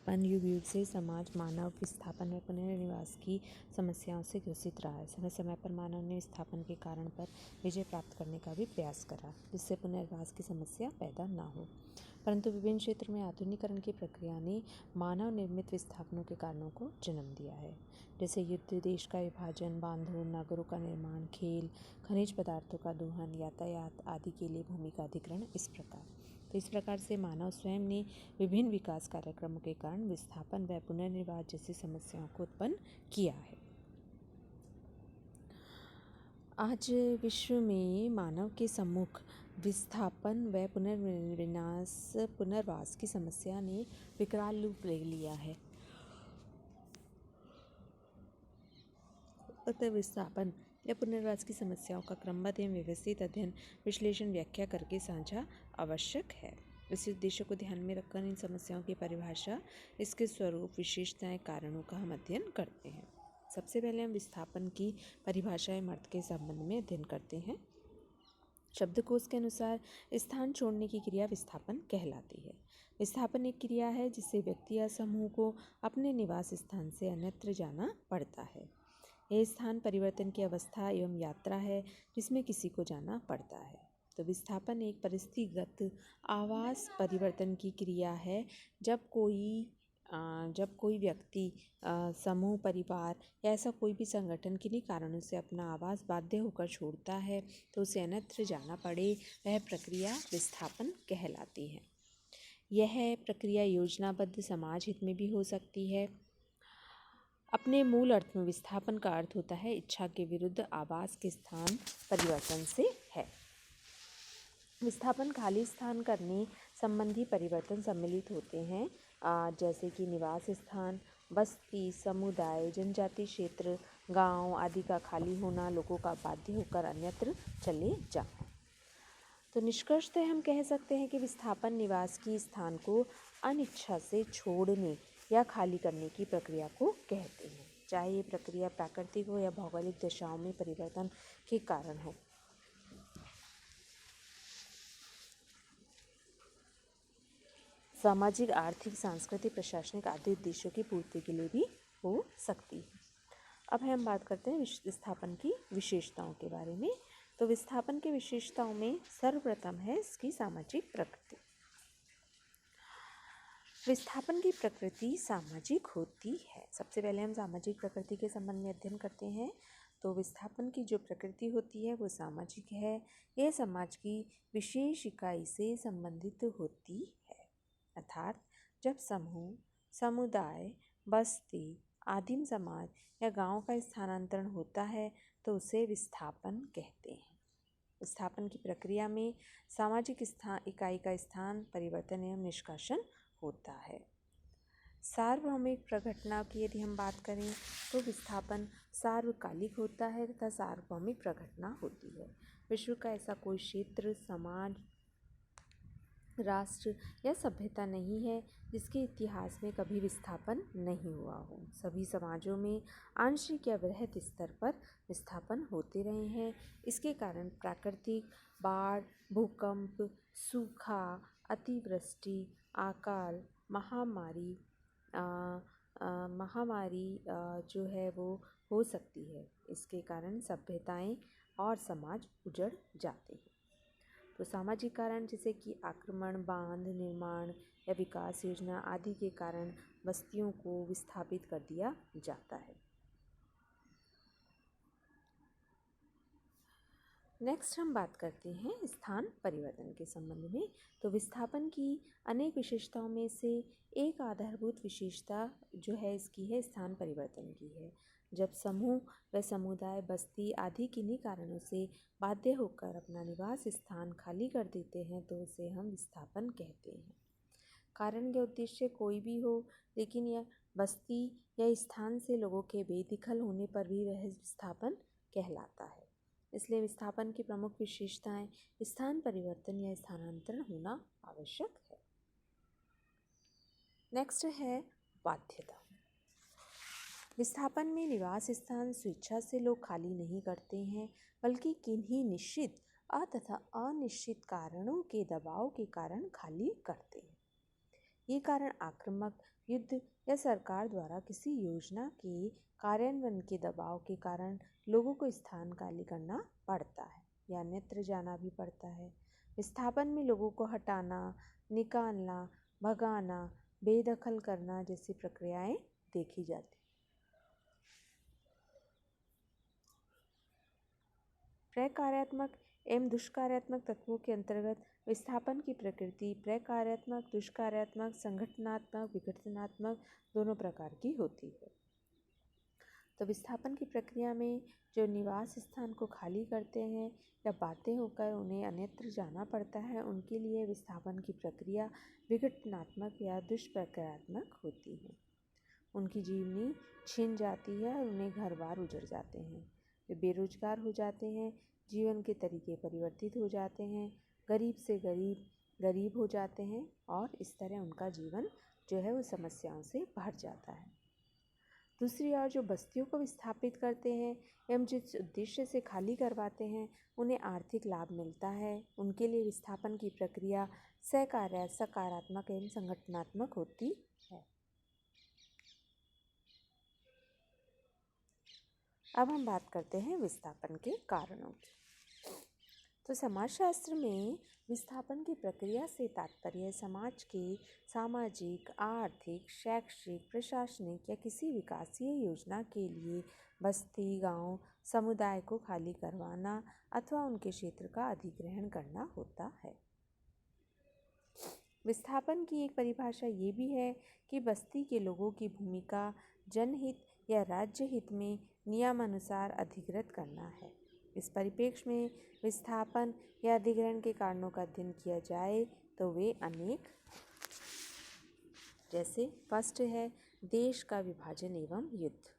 युग युग से समाज मानव विस्थापन व पुनर्निवास की समस्याओं से ग्रसित रहा है। समय समय पर मानव ने विस्थापन के कारण पर विजय प्राप्त करने का भी प्रयास करा, जिससे पुनर्वास की समस्या पैदा न हो। परंतु विभिन्न क्षेत्रों में आधुनिकीकरण की प्रक्रिया ने मानव निर्मित विस्थापनों के कारणों को जन्म दिया है, जैसे युद्ध, देश का विभाजन, बांधों, नगरों का निर्माण, खेल, खनिज पदार्थों का दोहन, यातायात आदि के लिए भूमि का अधिग्रहण। इस प्रकार से मानव स्वयं ने विभिन्न विकास कार्यक्रमों के कारण विस्थापन व पुनर्निर्वास जैसी समस्याओं को उत्पन्न किया है। आज विश्व में मानव के सम्मुख विस्थापन व पुनर्वास की समस्या ने विकराल रूप ले लिया है। अतः विस्थापन या पुनर्वास की समस्याओं का क्रमबद्ध एवं व्यवस्थित अध्ययन, विश्लेषण, व्याख्या करके साझा आवश्यक है। इस उद्देश्य को ध्यान में रखकर इन समस्याओं की परिभाषा, इसके स्वरूप, विशेषताएं, कारणों का हम अध्ययन करते हैं। सबसे पहले हम विस्थापन की परिभाषा एवं अर्थ के संबंध में अध्ययन करते हैं। शब्दकोश के अनुसार स्थान छोड़ने की क्रिया विस्थापन कहलाती है। विस्थापन एक क्रिया है जिससे व्यक्ति या समूह को अपने निवास स्थान से अन्यत्र जाना पड़ता है। यह स्थान परिवर्तन की अवस्था एवं यात्रा है जिसमें किसी को जाना पड़ता है। तो विस्थापन एक परिस्थितिगत आवास परिवर्तन की क्रिया है। जब कोई व्यक्ति, समूह, परिवार या ऐसा कोई भी संगठन किन्हीं कारणों से अपना आवास बाध्य होकर छोड़ता है तो उसे अन्यत्र जाना पड़े, वह प्रक्रिया विस्थापन कहलाती है। यह प्रक्रिया योजनाबद्ध समाज हित में भी हो सकती है। अपने मूल अर्थ में विस्थापन का अर्थ होता है इच्छा के विरुद्ध आवास के स्थान परिवर्तन से है। विस्थापन खाली स्थान करने संबंधी परिवर्तन सम्मिलित होते हैं, जैसे कि निवास स्थान, बस्ती, समुदाय, जनजाति क्षेत्र, गांव आदि का खाली होना, लोगों का बाध्य होकर अन्यत्र चले जाना। तो निष्कर्षतः हम कह सकते हैं कि विस्थापन निवास की स्थान को अनिच्छा से छोड़ने या खाली करने की प्रक्रिया को कहते हैं, चाहे ये प्रक्रिया प्राकृतिक हो या भौगोलिक दशाओं में परिवर्तन के कारण हो। सामाजिक, आर्थिक, सांस्कृतिक, प्रशासनिक आदि उद्देश्यों की पूर्ति के लिए भी हो सकती है। अब हम बात करते हैं विस्थापन की विशेषताओं के बारे में। तो विस्थापन की विशेषताओं में सर्वप्रथम है इसकी सामाजिक प्रकृति। विस्थापन की प्रकृति सामाजिक होती है। सबसे पहले हम सामाजिक प्रकृति के संबंध में अध्ययन करते हैं। तो विस्थापन की जो प्रकृति होती है वो सामाजिक है। यह समाज की विशेष इकाई से संबंधित होती है, अर्थात जब समूह, समुदाय, बस्ती, आदिम समाज या गांव का स्थानांतरण होता है तो उसे विस्थापन कहते हैं। विस्थापन की प्रक्रिया में सामाजिक इकाई का स्थान परिवर्तन एवं निष्कासन होता है। सार्वभौमिक प्रघटना की यदि हम बात करें तो विस्थापन सार्वकालिक होता है तथा सार्वभौमिक प्रघटना होती है। विश्व का ऐसा कोई क्षेत्र, समाज, राष्ट्र या सभ्यता नहीं है जिसके इतिहास में कभी विस्थापन नहीं हुआ हो। सभी समाजों में आंशिक या वृहद स्तर पर विस्थापन होते रहे हैं। इसके कारण प्राकृतिक बाढ़, भूकंप, सूखा, अतिवृष्टि, अकाल, महामारी जो है वो हो सकती है। इसके कारण सभ्यताएं और समाज उजड़ जाते हैं। तो सामाजिक कारण जैसे कि आक्रमण, बांध निर्माण या विकास योजना आदि के कारण बस्तियों को विस्थापित कर दिया जाता है। नेक्स्ट हम बात करते हैं स्थान परिवर्तन के संबंध में। तो विस्थापन की अनेक विशेषताओं में से एक आधारभूत विशेषता जो है इसकी है स्थान परिवर्तन की है। जब समूह व समुदाय, बस्ती आदि किन्हीं कारणों से बाध्य होकर अपना निवास स्थान खाली कर देते हैं तो उसे हम विस्थापन कहते हैं। कारण या उद्देश्य कोई भी हो, लेकिन यह बस्ती या स्थान से लोगों के बेदखल होने पर भी वह विस्थापन कहलाता है। इसलिए विस्थापन की प्रमुख विशेषताएं स्थान परिवर्तन या स्थानांतरण होना आवश्यक है। नेक्स्ट है बाध्यता। विस्थापन में निवास स्थान स्वेच्छा से लोग खाली नहीं करते हैं, बल्कि किन्हीं निश्चित तथा अनिश्चित कारणों के दबाव के कारण खाली करते हैं। ये कारण आक्रामक युद्ध या सरकार द्वारा किसी योजना के कार्यान्वयन के दबाव के कारण लोगों को स्थान खाली करना पड़ता है या अन्यत्र जाना भी पड़ता है। विस्थापन में लोगों को हटाना, निकालना, भगाना, बेदखल करना जैसी प्रक्रियाएं देखी जाती। प्रकार्यात्मक एवं दुष्कार्यात्मक तत्वों के अंतर्गत विस्थापन की प्रकृति प्रकार्यात्मक, दुष्कार्यात्मक, संगठनात्मक, विघटनात्मक दोनों प्रकार की होती है। तो विस्थापन की प्रक्रिया में जो निवास स्थान को खाली करते हैं या बाध्य होकर उन्हें अन्यत्र जाना पड़ता है, उनके लिए विस्थापन की प्रक्रिया विघटनात्मक या दुष्प्रक्रियात्मक होती है। उनकी जीवनी छिन जाती है और उन्हें घर बार उजड़ जाते हैं। वे बेरोजगार हो जाते हैं, जीवन के तरीके परिवर्तित हो जाते हैं, गरीब से गरीब हो जाते हैं और इस तरह उनका जीवन जो है वो समस्याओं से भर जाता है। दूसरी ओर जो बस्तियों को विस्थापित करते हैं एवं जिस उद्देश्य से खाली करवाते हैं, उन्हें आर्थिक लाभ मिलता है। उनके लिए विस्थापन की प्रक्रिया सकारात्मक एवं संगठनात्मक होती है। अब हम बात करते हैं विस्थापन के कारणों की। तो समाजशास्त्र में विस्थापन की प्रक्रिया से तात्पर्य समाज के सामाजिक, आर्थिक, शैक्षिक, प्रशासनिक या किसी विकासीय योजना के लिए बस्ती, गांव, समुदाय को खाली करवाना अथवा उनके क्षेत्र का अधिग्रहण करना होता है। विस्थापन की एक परिभाषा ये भी है कि बस्ती के लोगों की भूमिका जनहित या राज्य हित में नियमानुसार अधिकृत करना है। इस परिप्रेक्ष्य में विस्थापन या अधिग्रहण के कारणों का अध्ययन किया जाए तो वे अनेक, जैसे फर्स्ट है देश का विभाजन एवं युद्ध।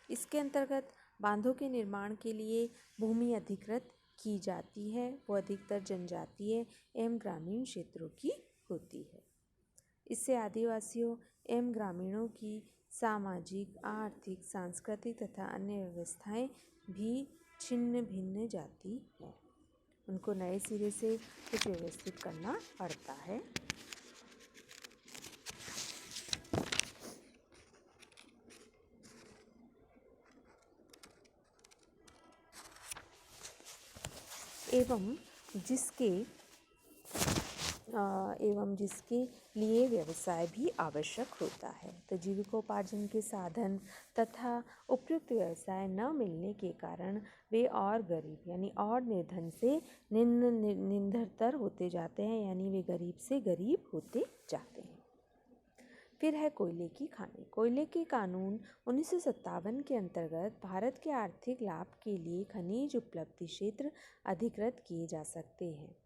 इसके अंतर्गत बांधों के निर्माण के लिए भूमि अधिकृत की जाती है, वो अधिकतर जनजातीय एवं ग्रामीण क्षेत्रों की होती है। इससे आदिवासियों एवं ग्रामीणों की सामाजिक, आर्थिक, सांस्कृतिक तथा अन्य व्यवस्थाएं भी छिन्न भिन्न जाती हैं। उनको नए सिरे से कुछ व्यवस्थित करना पड़ता है। एवं जिसके लिए व्यवसाय भी आवश्यक होता है। तो जीविकोपार्जन के साधन तथा उपयुक्त व्यवसाय न मिलने के कारण वे और गरीब यानी और निर्धन से निम्नतर होते जाते हैं, यानी वे गरीब से गरीब होते जाते हैं। फिर है कोयले की खानी। कोयले के कानून 1957 के अंतर्गत भारत के आर्थिक लाभ के लिए खनिज उपलब्धि क्षेत्र अधिकृत किए जा सकते हैं।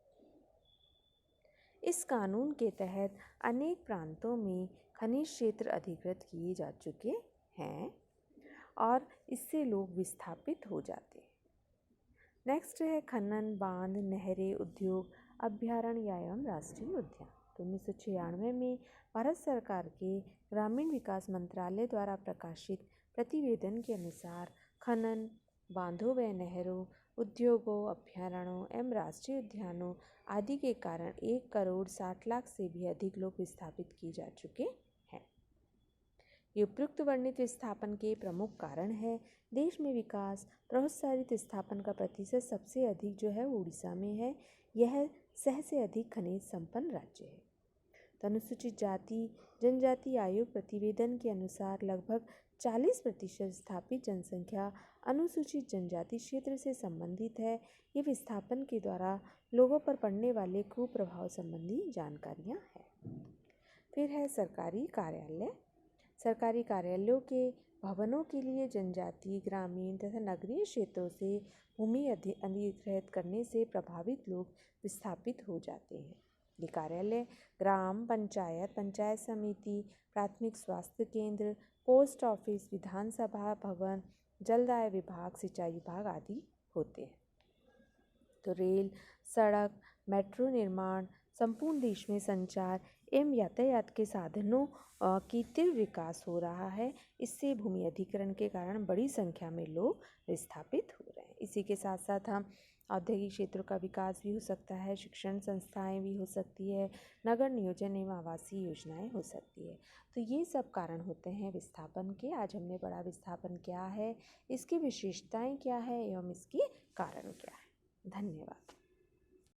इस कानून के तहत अनेक प्रांतों में खनिज क्षेत्र अधिकृत किए जा चुके हैं और इससे लोग विस्थापित हो जाते हैं। नेक्स्ट है खनन, बांध, नहरें, उद्योग, अभ्यारण्य एवं राष्ट्रीय उद्यान। तो 1996 में भारत सरकार के ग्रामीण विकास मंत्रालय द्वारा प्रकाशित प्रतिवेदन के अनुसार खनन, बांधों व नहरों, उद्योगों, अभ्यारण्यों एवं राष्ट्रीय उद्यानों आदि के कारण 1,60,00,000 से भी अधिक लोग विस्थापित किए जा चुके हैं। ये उपयुक्त वर्णित विस्थापन के प्रमुख कारण है। देश में विकास प्रोत्साहित विस्थापन का प्रतिशत सबसे अधिक जो है वो उड़ीसा में है। यह से अधिक खनिज संपन्न राज्य है। तो अनुसूचित जाति जनजाति आयोग प्रतिवेदन के अनुसार लगभग 40% स्थापित जनसंख्या अनुसूचित जनजाति क्षेत्र से संबंधित है। ये विस्थापन के द्वारा लोगों पर पड़ने वाले कुप्रभाव संबंधी जानकारियाँ हैं। फिर है सरकारी कार्यालय। सरकारी कार्यालयों के भवनों के लिए जनजाति, ग्रामीण तथा नगरीय क्षेत्रों से भूमि अधिग्रहित करने से प्रभावित लोग विस्थापित हो जाते हैं। ये कार्यालय ग्राम पंचायत, पंचायत समिति, प्राथमिक स्वास्थ्य केंद्र, पोस्ट ऑफिस, विधानसभा भवन, जलदाय विभाग, सिंचाई विभाग आदि होते हैं। तो रेल, सड़क, मेट्रो निर्माण, संपूर्ण देश में संचार एवं यातायात के साधनों की तीव्र विकास हो रहा है। इससे भूमि अधिग्रहण के कारण बड़ी संख्या में लोग विस्थापित हो रहे हैं। इसी के साथ साथ हम औद्योगिक क्षेत्रों का विकास भी हो सकता है, शिक्षण संस्थाएं भी हो सकती है, नगर नियोजन एवं आवासीय योजनाएं हो सकती है। तो ये सब कारण होते हैं विस्थापन के। आज हमने पढ़ा विस्थापन क्या है, इसकी विशेषताएं क्या है एवं इसके कारण क्या है। धन्यवाद।